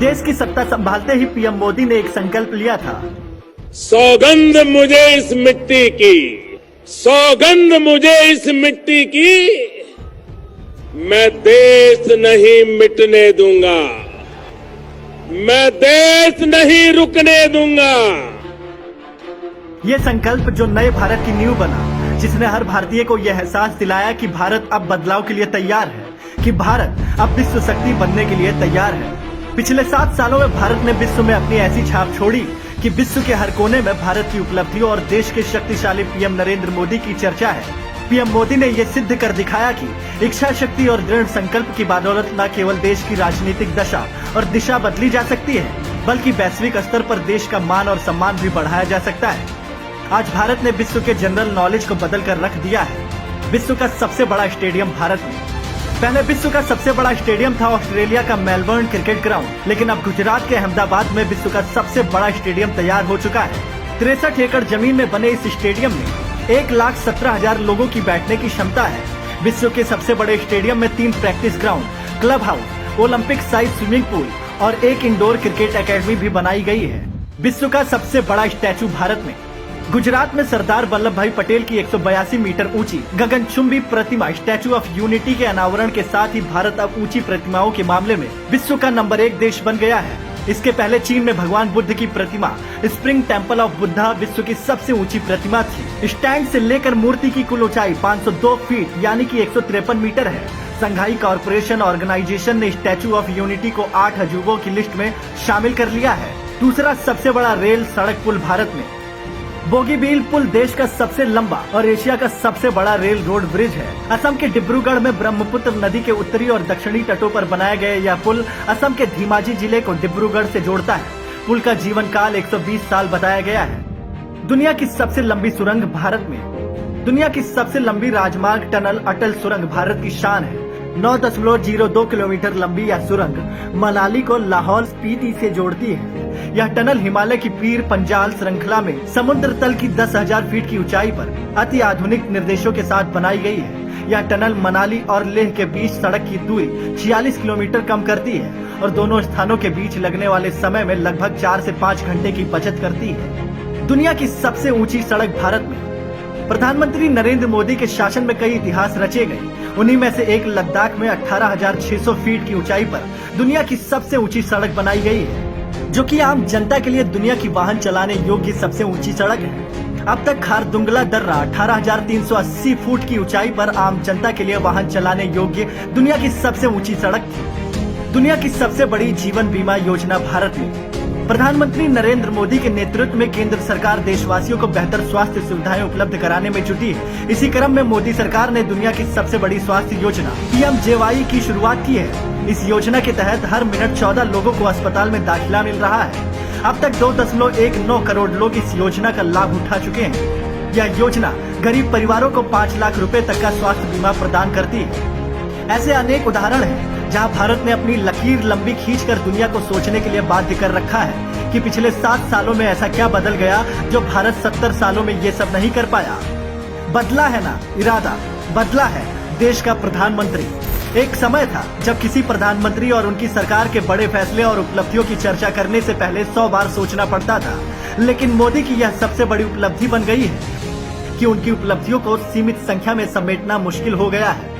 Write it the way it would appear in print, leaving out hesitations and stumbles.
देश की सत्ता संभालते ही पीएम मोदी ने एक संकल्प लिया था। सौगंध मुझे इस मिट्टी की, सौगंध मुझे इस मिट्टी की, मैं देश नहीं मिटने दूंगा, मैं देश नहीं रुकने दूंगा। ये संकल्प जो नए भारत की नींव बना, जिसने हर भारतीय को यह एहसास दिलाया कि भारत अब बदलाव के लिए तैयार है, कि भारत अब विश्व शक्ति बनने के लिए तैयार है। पिछले 7 सालों में भारत ने विश्व में अपनी ऐसी छाप छोड़ी कि विश्व के हर कोने में भारत की उपलब्धियों और देश के शक्तिशाली पीएम नरेंद्र मोदी की चर्चा है। पीएम मोदी ने ये सिद्ध कर दिखाया कि इच्छा शक्ति और दृढ़ संकल्प की बदौलत न केवल देश की राजनीतिक दशा और दिशा बदली जा सकती है, बल्कि वैश्विक स्तर पर देश का मान और सम्मान भी बढ़ाया जा सकता है। आज भारत ने विश्व के जनरल नॉलेज को बदल कर रख दिया है। विश्व का सबसे बड़ा स्टेडियम भारत में। पहले विश्व का सबसे बड़ा स्टेडियम था ऑस्ट्रेलिया का मेलबर्न क्रिकेट ग्राउंड, लेकिन अब गुजरात के अहमदाबाद में विश्व का सबसे बड़ा स्टेडियम तैयार हो चुका है। 63 एकड़ जमीन में बने इस स्टेडियम में 1,17,000 लोगों की बैठने की क्षमता है। विश्व के सबसे बड़े स्टेडियम में 3 practice ground, club house, Olympic size swimming pool और एक इंडोर क्रिकेट एकेडमी भी बनाई गई है। विश्व का सबसे बड़ा स्टैचू भारत में। गुजरात में सरदार वल्लभ भाई पटेल की 182 मीटर ऊंची गगनचुंबी प्रतिमा स्टैचू ऑफ यूनिटी के अनावरण के साथ ही भारत अब ऊंची प्रतिमाओं के मामले में विश्व का नंबर 1 देश बन गया है। इसके पहले चीन में भगवान बुद्ध की प्रतिमा स्प्रिंग टेम्पल ऑफ बुद्धा विश्व की सबसे ऊंची प्रतिमा थी। स्टैंड से लेकर मूर्ति की कुल ऊंचाई 502 फीट यानी कि 153 मीटर है। संघाई कॉर्पोरेशन ऑर्गेनाइजेशन ने स्टैचू ऑफ यूनिटी को 8 अजूबों की लिस्ट में शामिल कर लिया है। दूसरा सबसे बड़ा रेल सड़क पुल भारत में। बोगीबील पुल देश का सबसे लंबा और एशिया का सबसे बड़ा रेल रोड ब्रिज है। असम के डिब्रूगढ़ में ब्रह्मपुत्र नदी के उत्तरी और दक्षिणी तटों पर बनाया गया यह पुल असम के धेमाजी जिले को डिब्रूगढ़ से जोड़ता है। पुल का जीवन काल 120 साल बताया गया है। दुनिया की सबसे लंबी सुरंग भारत में। दुनिया की सबसे लंबी राजमार्ग टनल अटल सुरंग भारत की शान है। 9.02 किलोमीटर लंबी यह सुरंग मनाली को लाहौल स्पीति से जोड़ती है। यह टनल हिमालय की पीर पंजाल श्रृंखला में समुद्र तल की 10,000 फीट की ऊंचाई पर अति आधुनिक निर्देशों के साथ बनाई गई है। यह टनल मनाली और लेह के बीच सड़क की दूरी 46 किलोमीटर कम करती है और दोनों स्थानों के बीच लगने वाले समय में लगभग 4 से 5 घंटे की बचत करती है। दुनिया की सबसे ऊंची सड़क भारत में। प्रधानमंत्री नरेंद्र मोदी के शासन में कई इतिहास रचे गए। उन्हीं में से एक लद्दाख में 18,600 फीट की ऊंचाई पर दुनिया की सबसे ऊंची सड़क बनाई गई है, जो कि आम जनता के लिए दुनिया की वाहन चलाने योग्य सबसे ऊंची सड़क है। अब तक खारदुंगला दर्रा 18,380 फुट की ऊंचाई पर आम जनता के लिए वाहन चलाने योग्य दुनिया की सबसे ऊंची सड़क थी। दुनिया की सबसे बड़ी जीवन बीमा योजना भारत में। प्रधानमंत्री नरेंद्र मोदी के नेतृत्व में केंद्र सरकार देशवासियों को बेहतर स्वास्थ्य सुविधाएं उपलब्ध कराने में जुटी है। इसी क्रम में मोदी सरकार ने दुनिया की सबसे बड़ी स्वास्थ्य योजना PMJY की शुरुआत की है। इस योजना के तहत हर मिनट 14 लोगों को अस्पताल में दाखिला मिल रहा है। अब तक 2.19 करोड़ लोग इस योजना का लाभ उठा चुके हैं। यह योजना गरीब परिवारों को 5 लाख रुपए तक का स्वास्थ्य बीमा प्रदान करती है। ऐसे अनेक उदाहरण हैं जहां भारत ने अपनी लकीर लंबी खींचकर दुनिया को सोचने के लिए बाध्य कर रखा है कि पिछले 7 सालों में ऐसा क्या बदल गया जो भारत 70 सालों में ये सब नहीं कर पाया। बदला है ना इरादा, बदला है देश का प्रधानमंत्री। एक समय था जब किसी प्रधानमंत्री और उनकी सरकार के बड़े फैसले और उपलब्धियों की चर्चा करने से पहले 100 बार सोचना पड़ता था, लेकिन मोदी की यह सबसे बड़ी उपलब्धि बन गई है कि उनकी उपलब्धियों को सीमित संख्या में समेटना मुश्किल हो गया है।